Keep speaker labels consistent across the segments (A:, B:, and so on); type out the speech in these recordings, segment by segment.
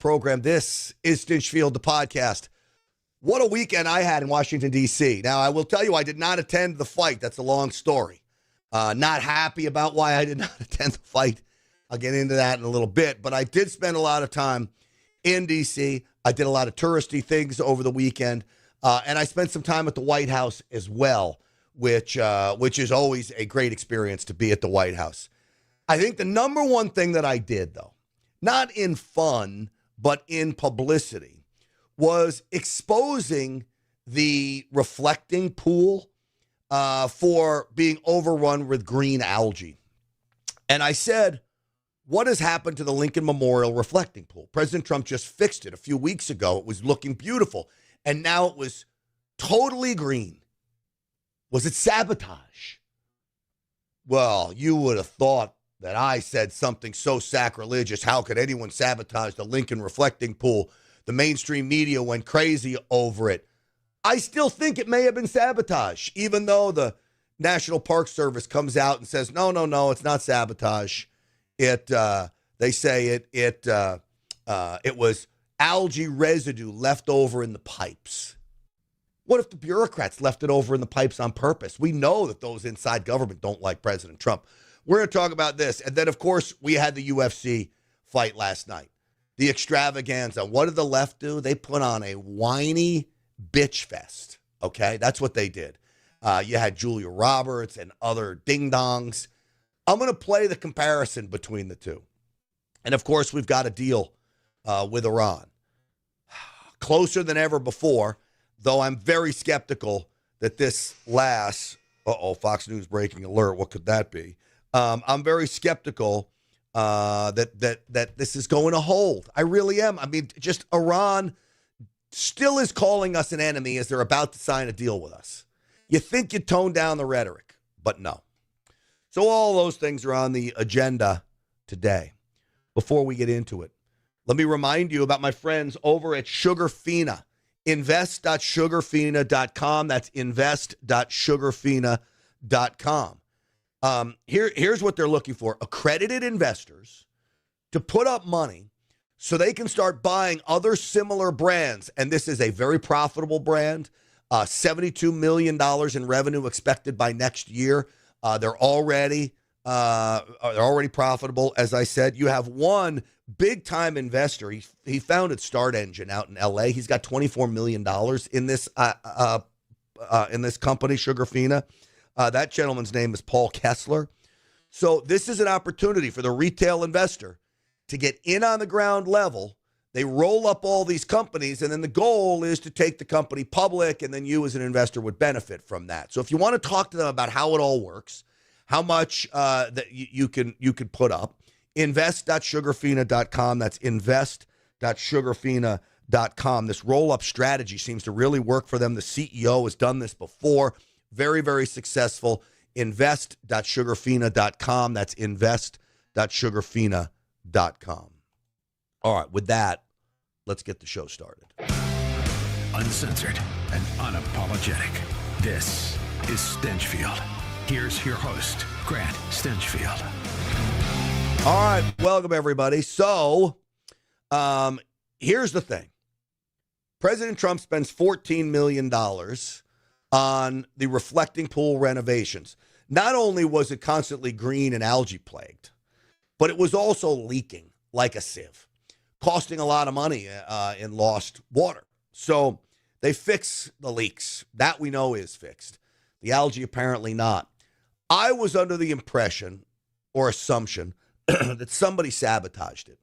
A: program. This is Stinchfield, the podcast. What a weekend I had in Washington, D.C. Now, I will tell you, I did not attend the fight. That's a long story. Not happy about why I did not attend the fight. I'll get into that in a little bit. But I did spend a lot of time in D.C. I did a lot of touristy things over the weekend. And I spent some time at the White House as well, which is always a great experience to be at the White House. I think the number one thing that I did, though, not in fun, but in publicity, was exposing the reflecting pool for being overrun with green algae. And I said, what has happened to the Lincoln Memorial reflecting pool? President Trump just fixed it a few weeks ago. It was looking beautiful. And now it was totally green. Was it sabotage? Well, you would have thought that I said something so sacrilegious. How could anyone sabotage the Lincoln reflecting pool? The mainstream media went crazy over it. I still think it may have been sabotage, even though the National Park Service comes out and says, no, it's not sabotage. They say it was algae residue left over in the pipes. What if the bureaucrats left it over in the pipes on purpose? We know that those inside government don't like President Trump. We're going to talk about this. And then, of course, we had the UFC fight last night. The extravaganza. What did the left do? They put on a whiny bitch fest. Okay? That's what they did. You had Julia Roberts and other ding-dongs. I'm going to play the comparison between the two. And, of course, we've got a deal with Iran. Closer than ever before, though I'm very skeptical that this lasts. Fox News breaking alert. What could that be? I'm very skeptical that this is going to hold. I really am. I mean, just Iran still is calling us an enemy as they're about to sign a deal with us. You think you tone down the rhetoric, but no. So all those things are on the agenda today. Before we get into it, let me remind you about my friends over at Sugarfina. Invest.sugarfina.com. That's invest.sugarfina.com. Here's what they're looking for. Accredited investors to put up money so they can start buying other similar brands. And this is a very profitable brand. $72 million in revenue expected by next year. They're already profitable. As I said, you have one big time investor. He founded Start Engine out in LA. He's got $24 million in this company, Sugarfina. That gentleman's name is Paul Kessler. So this is an opportunity for the retail investor to get in on the ground level. They roll up all these companies, and then the goal is to take the company public, and then you as an investor would benefit from that. So if you want to talk to them about how it all works, how much that you can put up, invest.sugarfina.com. That's invest.sugarfina.com. This roll-up strategy seems to really work for them. The CEO has done this before. Very, very successful. Invest.sugarfina.com. That's invest.sugarfina.com. All right, with that, let's get the show started.
B: Uncensored and unapologetic. This is Stinchfield. Here's your host, Grant Stinchfield.
A: All right, welcome, everybody. So, here's the thing. President Trump spends $14 million on the reflecting pool renovations. Not only was it constantly green and algae plagued, but it was also leaking like a sieve, costing a lot of money in lost water. So they fix the leaks. That we know is fixed. The algae apparently not. I was under the impression or assumption that somebody sabotaged it.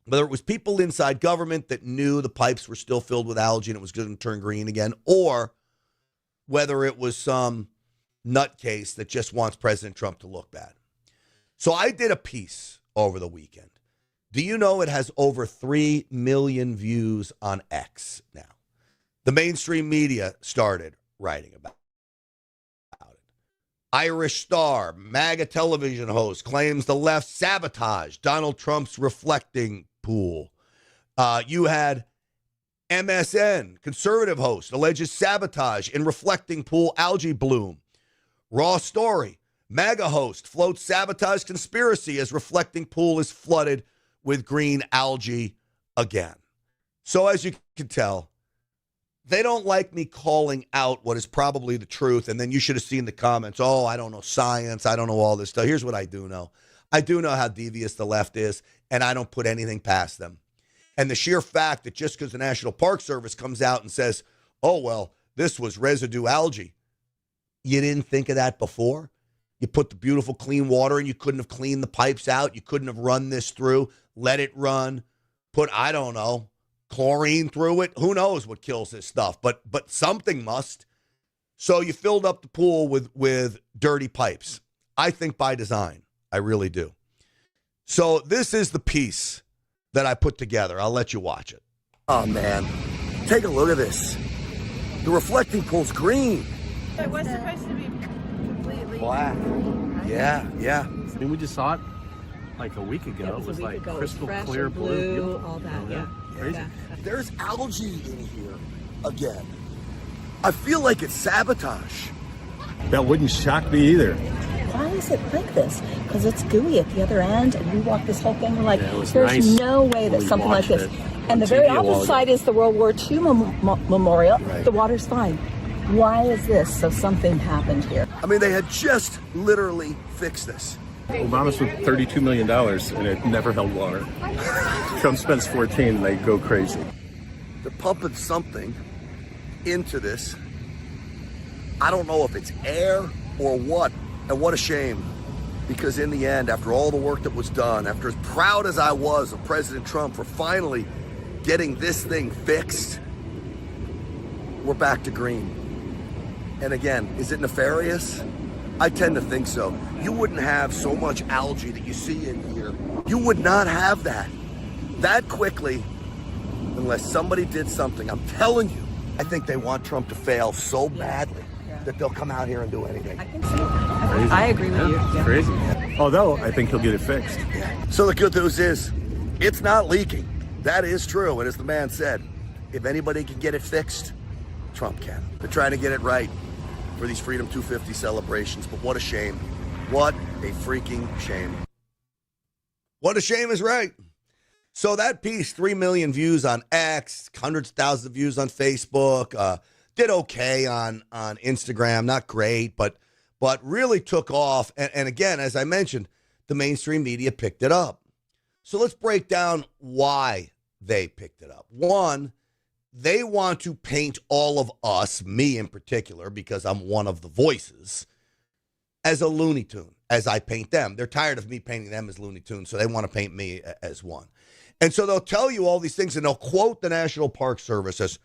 A: Whether it was people inside government that knew the pipes were still filled with algae and it was going to turn green again, or whether it was some nutcase that just wants President Trump to look bad. So I did a piece over the weekend. Do you know it has over 3 million views on X now? The mainstream media started writing about it. Irish star, MAGA television host, claims the left sabotaged Donald Trump's reflecting pool. You had MSN, conservative host, alleges sabotage in reflecting pool algae bloom. Raw story, MAGA host floats sabotage conspiracy as reflecting pool is flooded with green algae again. So as you can tell, they don't like me calling out what is probably the truth. And then you should have seen the comments. Oh, I don't know science. I don't know all this stuff. Here's what I do know. I do know how devious the left is, and I don't put anything past them. And the sheer fact that just because the National Park Service comes out and says, oh, well, this was residue algae. You didn't think of that before? You put the beautiful clean water in. You couldn't have cleaned the pipes out. You couldn't have run this through, let it run, put, I don't know, chlorine through it. Who knows what kills this stuff, but something must. So you filled up the pool with dirty pipes. I think by design. I really do. So this is the piece that I put together. I'll let you watch it.
C: Oh, man. Take a look at this. The reflecting pool's green.
D: It was supposed to be completely
C: black. Yeah.
E: I mean, we just saw it like a week ago. It was like crystal clear blue,
D: all that, yeah.
E: Crazy.
D: Yeah.
C: There's algae in here again. I feel like it's sabotage.
F: That wouldn't shock me either.
G: Why is it like this? Because it's gooey at the other end, and we walked this whole thing. We're like,
E: Yeah, it was
G: there's
E: nice
G: no way that
E: when we
G: something like
E: watched
G: this.
E: it
G: And
E: on
G: the very
E: TV a while
G: opposite
E: ago.
G: side is the World War II memorial.
C: Right.
G: The water's fine. Why is this? So something happened here.
C: I mean, they had just literally fixed this.
F: Obama spent $32 million and it never held water. Trump spends 14 and they go crazy.
C: They're pumping something into this. I don't know if it's air or what. And what a shame. Because in the end, after all the work that was done, after as proud as I was of President Trump for finally getting this thing fixed, we're back to green. And again, is it nefarious? I tend to think so. You wouldn't have so much algae that you see in here. You would not have that quickly unless somebody did something. I'm telling you, I think they want Trump to fail so badly that they'll come out here and do anything.
G: I think so. I agree with you. Yeah.
F: Crazy. Although I think he'll get it fixed.
C: So the good news is, it's not leaking. That is true. And as the man said, if anybody can get it fixed, Trump can. They're trying to get it right for these Freedom 250 celebrations. But what a shame. What a freaking shame.
A: What a shame is right. So that piece, 3 million views on X, hundreds of thousands of views on Facebook, did okay on Instagram, not great, but really took off. And again, as I mentioned, the mainstream media picked it up. So let's break down why they picked it up. One, they want to paint all of us, me in particular, because I'm one of the voices, as a Looney Tune, as I paint them. They're tired of me painting them as Looney Tunes, so they want to paint me as one. And so they'll tell you all these things, and they'll quote the National Park Service as,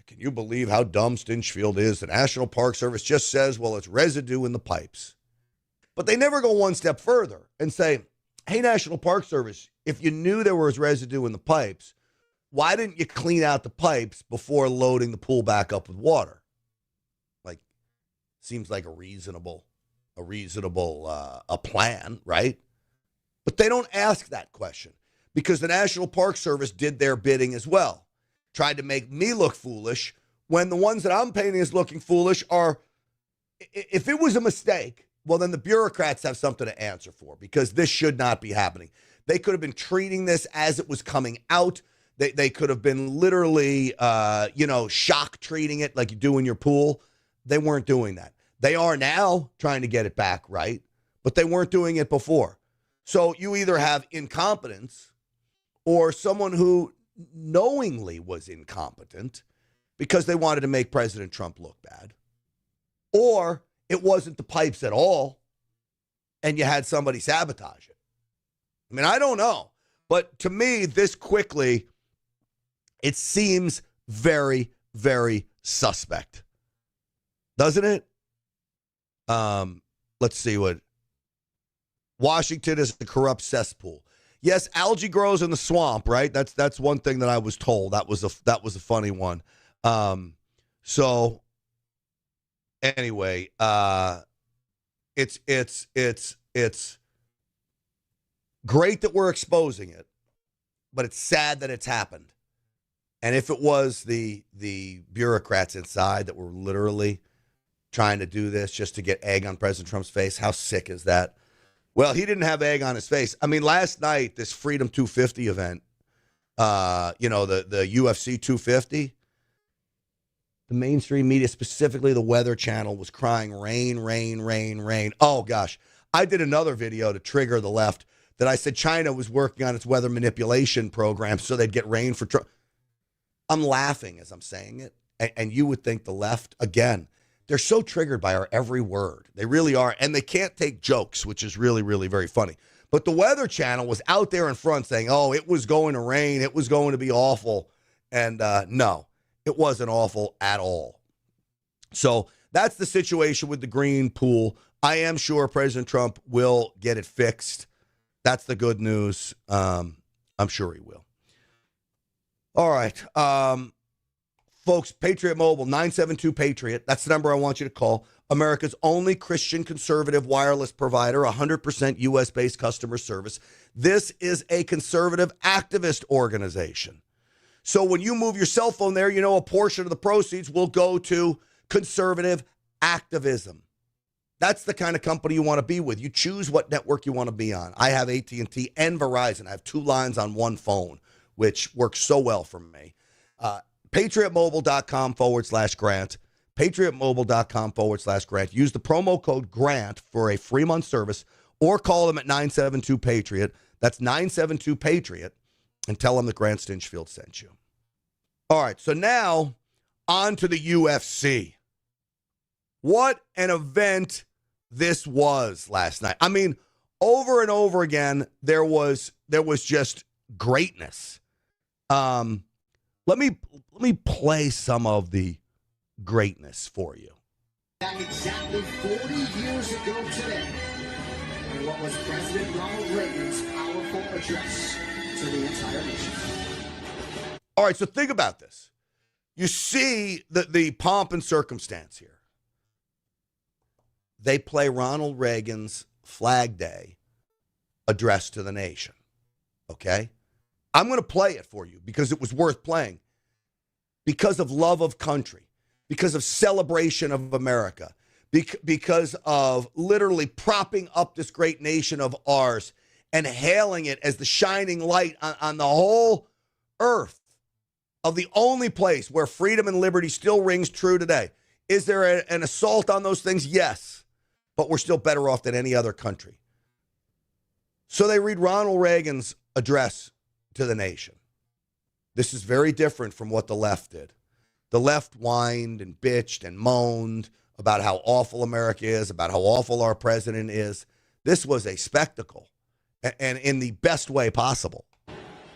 A: can you believe how dumb Stinchfield is? The National Park Service just says, well, it's residue in the pipes. But they never go one step further and say, hey, National Park Service, if you knew there was residue in the pipes, why didn't you clean out the pipes before loading the pool back up with water? Like, seems like a reasonable plan, right? But they don't ask that question because the National Park Service did their bidding as well. Tried to make me look foolish when the ones that I'm painting as looking foolish are, if it was a mistake, well, then the bureaucrats have something to answer for because this should not be happening. They could have been treating this as it was coming out. They could have been literally, shock treating it like you do in your pool. They weren't doing that. They are now trying to get it back right, but they weren't doing it before. So you either have incompetence or someone who knowingly was incompetent because they wanted to make President Trump look bad, or it wasn't the pipes at all and you had somebody sabotage it. I mean, I don't know, but to me, this quickly, it seems very, very suspect, doesn't it? Let's see what Washington is, a corrupt cesspool. Yes, algae grows in the swamp, right? That's one thing that I was told. That was a funny one. So anyway, it's great that we're exposing it, but it's sad that it's happened. And if it was the bureaucrats inside that were literally trying to do this just to get egg on President Trump's face, how sick is that? Well, he didn't have egg on his face. I mean, last night, this Freedom 250 event, the UFC 250. The mainstream media, specifically the Weather Channel, was crying rain, rain, rain, rain. Oh, gosh. I did another video to trigger the left that I said China was working on its weather manipulation program so they'd get rain for Trump. I'm laughing as I'm saying it. And you would think the left, again, they're so triggered by our every word. They really are. And they can't take jokes, which is really, really very funny. But the Weather Channel was out there in front saying, oh, it was going to rain. It was going to be awful. And no. It wasn't awful at all. So that's the situation with the green pool. I am sure President Trump will get it fixed. That's the good news. I'm sure he will. All right. Folks, Patriot Mobile, 972-PATRIOT. That's the number I want you to call. America's only Christian conservative wireless provider, 100% U.S.-based customer service. This is a conservative activist organization. So when you move your cell phone there, you know a portion of the proceeds will go to conservative activism. That's the kind of company you want to be with. You choose what network you want to be on. I have AT&T and Verizon. I have 2 lines on one phone, which works so well for me. PatriotMobile.com/Grant. PatriotMobile.com/Grant. Use the promo code GRANT for a free month service or call them at 972-PATRIOT. That's 972-PATRIOT. And tell them that Grant Stinchfield sent you. All right, so now on to the UFC. What an event this was last night. I mean, over and over again, there was just greatness. Let me play some of the greatness for you.
H: Back exactly 40 years ago today, in what was President Ronald Reagan's powerful address to the entire nation.
A: All right, so think about this. You see the pomp and circumstance here. They play Ronald Reagan's Flag Day address to the nation, okay? I'm going to play it for you because it was worth playing, because of love of country, because of celebration of America, because of literally propping up this great nation of ours and hailing it as the shining light on the whole earth of the only place where freedom and liberty still rings true today. Is there an assault on those things? Yes, but we're still better off than any other country. So they read Ronald Reagan's address to the nation. This is very different from what the left did. The left whined and bitched and moaned about how awful America is, about how awful our president is. This was a spectacle, and in the best way possible.